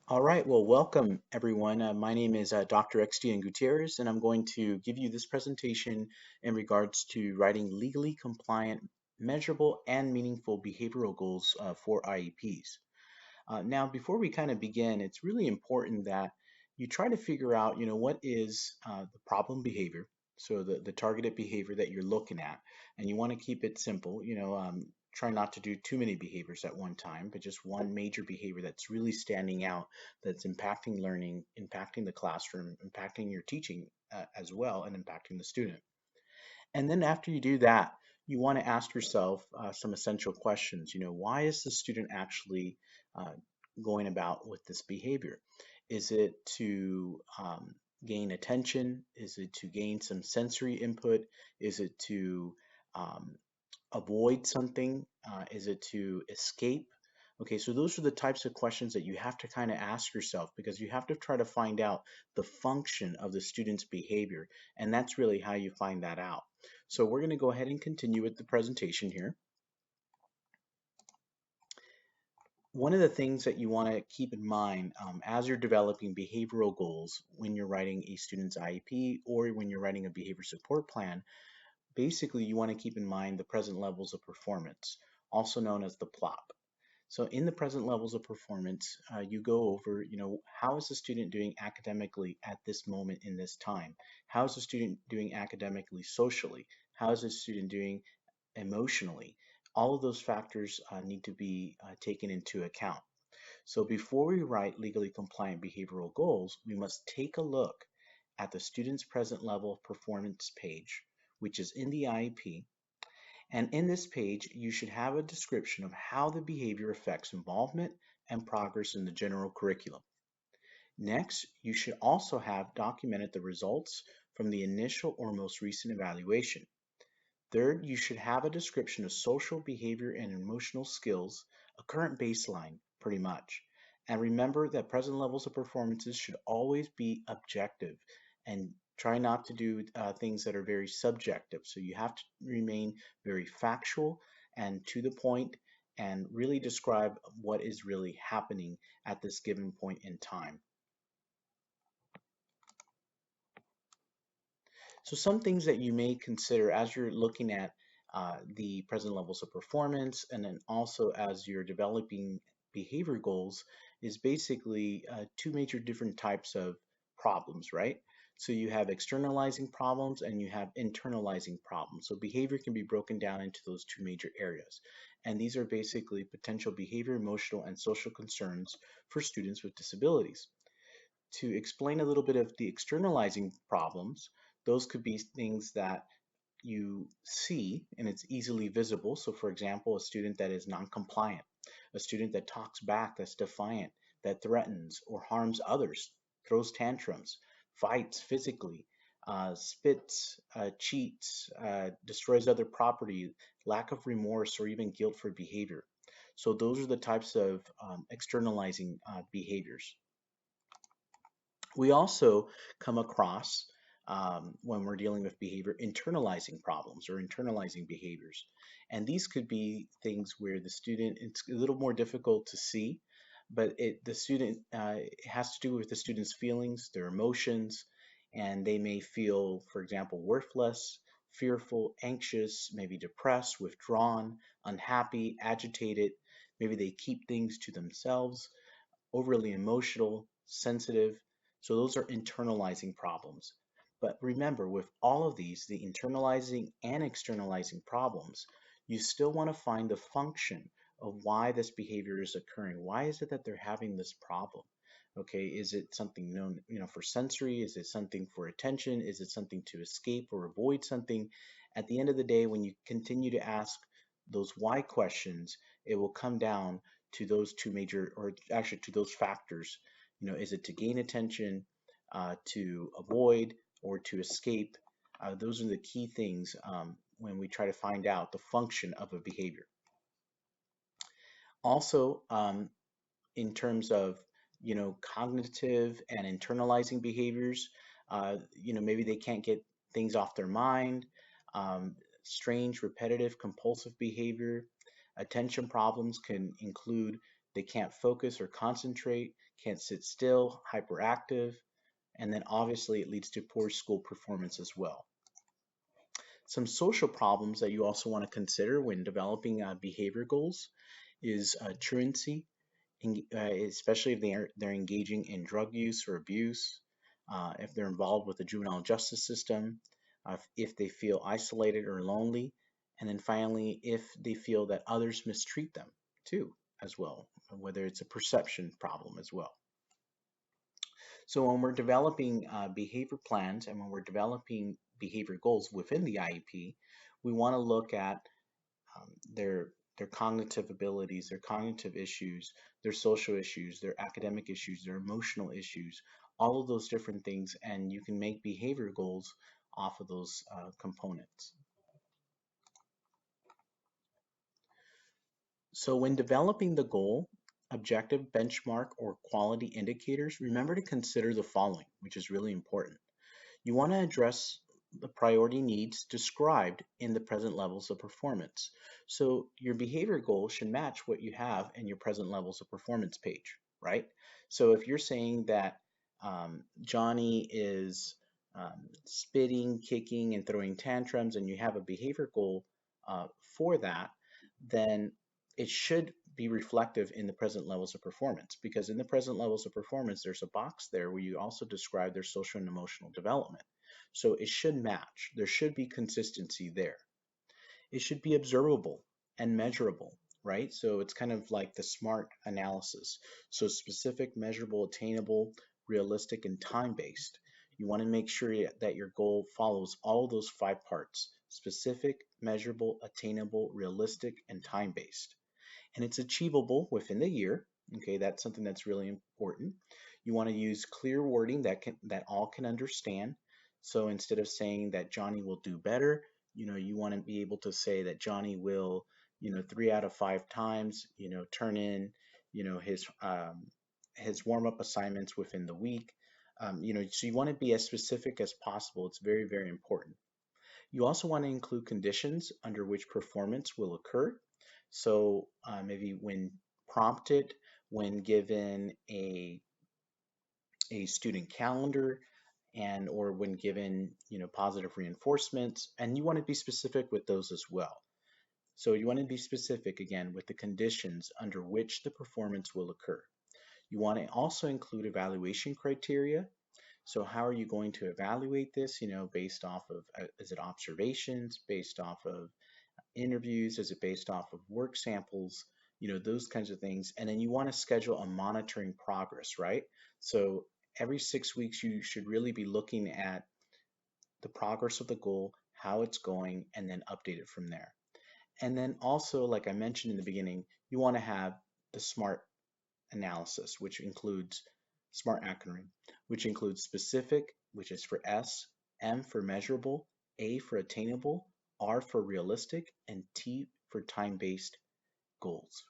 All right, well, welcome everyone. My name is Dr. XD Gutierrez, and I'm going to give you this presentation in regards to writing legally compliant, measurable, and meaningful behavioral goals for IEPs. Now, before we kind of begin, it's really important that you try to figure out, what is the problem behavior, so the targeted behavior that you're looking at, and you want to keep it simple. Try not to do too many behaviors at one time, but just one major behavior that's really standing out, that's impacting learning, impacting the classroom, impacting your teaching as well, and impacting the student. And then after you do that, you want to ask yourself some essential questions. Why is the student actually uh, going about with this behavior? Is it to gain attention? Is it to gain some sensory input? Is it to um, avoid something? Is it to escape? Okay, so those are the types of questions that you have to kind of ask yourself because you have to try to find out the function of the student's behavior, and that's really how you find that out. So we're going to go ahead and continue with the presentation here. One of the things that you want to keep in mind as you're developing behavioral goals when you're writing a student's IEP or when you're writing a behavior support plan, basically you want to keep in mind the present levels of performance, also known as the PLOP. So in the present levels of performance, you go over, how is the student doing academically at this moment in this time? How is the student doing academically, socially? How is the student doing emotionally? All of those factors need to be taken into account. So before we write legally compliant behavioral goals, we must take a look at the student's present level of performance page, which is in the IEP, and in this page, you should have a description of how the behavior affects involvement and progress in the general curriculum. Next, you should also have documented the results from the initial or most recent evaluation. Third, you should have a description of social behavior and emotional skills, a current baseline, pretty much. And remember that present levels of performances should always be objective and try not to do things that are very subjective. So you have to remain very factual and to the point and really describe what is really happening at this given point in time. So some things that you may consider as you're looking at the present levels of performance and then also as you're developing behavior goals is basically two major different types of problems, right? So you have externalizing problems and you have internalizing problems. So behavior can be broken down into those two major areas. And these are basically potential behavior, emotional, and social concerns for students with disabilities. To explain a little bit of the externalizing problems, those could be things that you see and it's easily visible. So, for example, a student that is non-compliant, a student that talks back, that's defiant, that threatens or harms others, throws tantrums, fights physically, spits, cheats, destroys other property, lack of remorse, or even guilt for behavior. So, those are the types of externalizing behaviors. We also come across, when we're dealing with behavior, internalizing problems or internalizing behaviors. And these could be things where the student, it's a little more difficult to see, but the student, it has to do with the student's feelings, their emotions, and they may feel, for example, worthless, fearful, anxious, maybe depressed, withdrawn, unhappy, agitated. Maybe they keep things to themselves, overly emotional, sensitive. So those are internalizing problems. But remember, with all of these, the internalizing and externalizing problems, you still want to find the function of why this behavior is occurring. Why is it that they're having this problem? Okay, is it something known, for sensory? Is it something for attention? Is it something to escape or avoid something? At the end of the day, when you continue to ask those why questions, it will come down to those two major, or actually to those factors. Is it to gain attention, to avoid, or to escape? Those are the key things when we try to find out the function of a behavior. Also, in terms of cognitive and internalizing behaviors, maybe they can't get things off their mind, strange repetitive compulsive behavior. Attention problems can include They can't focus or concentrate, can't sit still, hyperactive, and then obviously it leads to poor school performance as well. Some social problems that you also want to consider when developing behavior goals is truancy, especially if they're engaging in drug use or abuse, if they're involved with the juvenile justice system, if they feel isolated or lonely, and then finally, if they feel that others mistreat them too, as well, whether it's a perception problem as well. So when we're developing behavior plans and when we're developing behavior goals within the IEP, we want to look at their cognitive abilities, their cognitive issues, their social issues, their academic issues, their emotional issues, all of those different things, and you can make behavior goals off of those components. So when developing the goal, objective, benchmark, or quality indicators, remember to consider the following, which is really important. You want to address the priority needs described in the present levels of performance. So your behavior goal should match what you have in your present levels of performance page, right? So if you're saying that Johnny is spitting, kicking, and throwing tantrums, and you have a behavior goal for that, then it should be reflective in the present levels of performance, because in the present levels of performance, there's a box there where you also describe their social and emotional development. So it should match. There should be consistency there. It should be observable and measurable, right? So it's kind of like the SMART analysis. So specific, measurable, attainable, realistic, and time-based. You want to make sure that your goal follows all of those 5 parts: specific, measurable, attainable, realistic, and time-based, and it's achievable within the year. Okay, that's something that's really important. You want to use clear wording that all can understand. So instead of saying that Johnny will do better, you want to be able to say that Johnny will, 3 out of 5 times, turn in, his warm-up assignments within the week. So you want to be as specific as possible. It's very, very important. You also want to include conditions under which performance will occur. So maybe when prompted, when given a student calendar, and or when given positive reinforcements, and you want to be specific with those as well. So you want to be specific again with the conditions under which the performance will occur. You want to also include evaluation criteria. So how are you going to evaluate this? Based off of, is it observations, based off of interviews? Is it based off of work samples? Those kinds of things. And then you want to schedule a monitoring progress, right? So every 6 weeks, you should really be looking at the progress of the goal, how it's going, and then update it from there. And then also, like I mentioned in the beginning, you want to have the SMART analysis, which includes SMART acronym, which includes specific, which is for S, M for measurable, A for attainable, R for realistic, and T for time-based goals.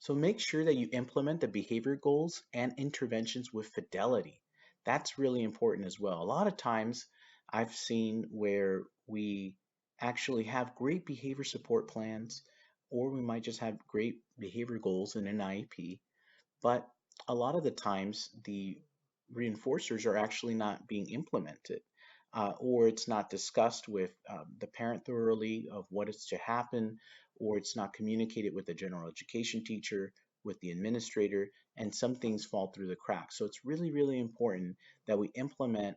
So make sure that you implement the behavior goals and interventions with fidelity. That's really important as well. A lot of times I've seen where we actually have great behavior support plans, or we might just have great behavior goals in an IEP, but a lot of the times the reinforcers are actually not being implemented, or it's not discussed with the parent thoroughly of what is to happen, or it's not communicated with the general education teacher, with the administrator, and some things fall through the cracks. So it's really, really important that we implement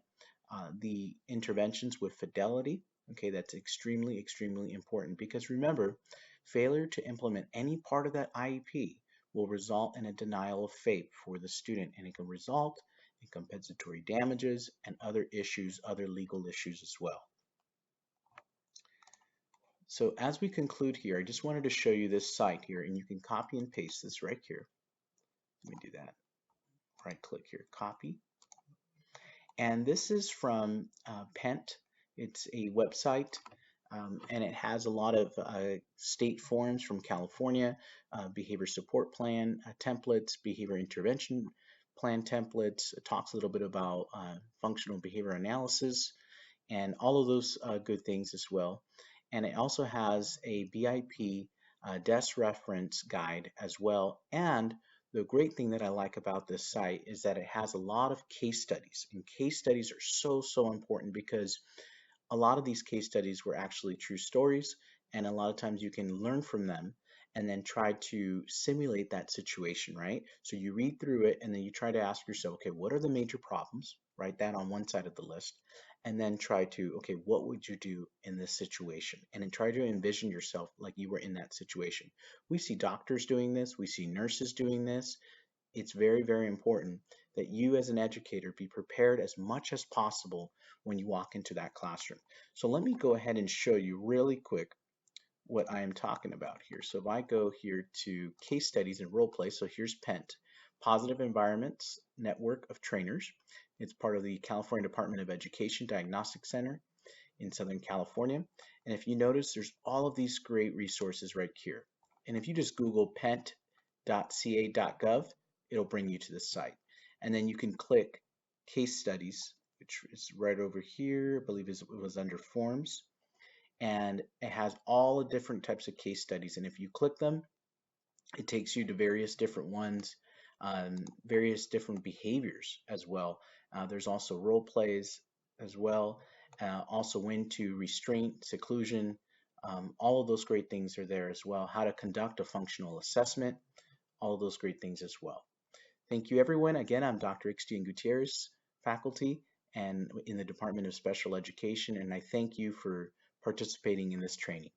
the interventions with fidelity. Okay, that's extremely, extremely important, because remember, failure to implement any part of that IEP will result in a denial of FAPE for the student, and it can result in compensatory damages and other issues, other legal issues as well. So as we conclude here, I just wanted to show you this site here, and you can copy and paste this right here. Let me do that. Right click here, copy. And this is from PENT. It's a website, and it has a lot of state forms from California, behavior support plan templates, behavior intervention plan templates. It talks a little bit about functional behavior analysis and all of those good things as well. and it also has a BIP desk reference guide as well. And the great thing that I like about this site is that it has a lot of case studies, and case studies are so important because a lot of these case studies were actually true stories, and a lot of times you can learn from them and then try to simulate that situation, right? So you read through it and then you try to ask yourself, okay, what are the major problems? Write that on one side of the list, and then try to, okay, what would you do in this situation? And then try to envision yourself like you were in that situation. We see doctors doing this, we see nurses doing this. It's very important that you as an educator be prepared as much as possible when you walk into that classroom. So let me go ahead and show you really quick what I am talking about here. So if I go here to case studies and role play, so here's PENT, Positive Environments Network of Trainers. It's part of the California Department of Education Diagnostic Center in Southern California. And if you notice, there's all of these great resources right here. And if you just Google pent.ca.gov, it'll bring you to this site. And then you can click case studies, which is right over here. I believe it was under forms. And it has all the different types of case studies. And if you click them, it takes you to various different ones, various different behaviors as well. There's also role plays as well, also when to restraint, seclusion, all of those great things are there as well. How to conduct a functional assessment, all of those great things as well. Thank you, everyone. Again, I'm Dr. Ixtian Gutierrez, faculty and in the Department of Special Education, and I thank you for participating in this training.